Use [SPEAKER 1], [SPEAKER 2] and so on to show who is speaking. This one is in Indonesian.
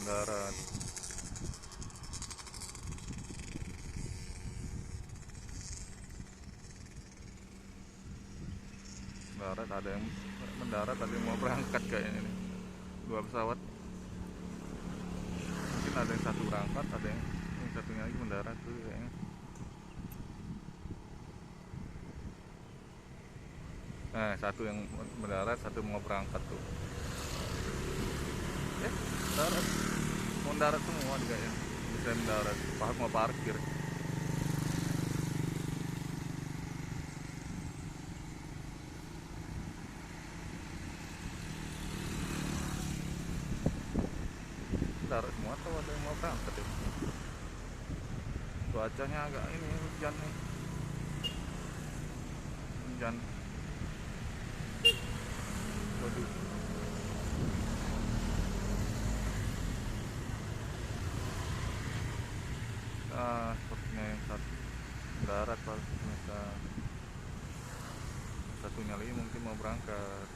[SPEAKER 1] mendarat. Ada yang mendarat, ada yang mau berangkat kayaknya nih. Dua pesawat. Mungkin ada yang satu berangkat, ada yang satunya lagi mendarat tuh kayaknya. Nah, satu yang mendarat, satu mau berangkat tuh. Mendarat. Mau mendarat semua juga ya. Bisa mendarat. Mau parkir. Mendarat semua atau ada yang mau berangkat ya. Cuacanya agak ini hujan nih. Hujan. Waduh. Sepertinya yang satu darat, Pak. Satunya lagi mungkin mau berangkat.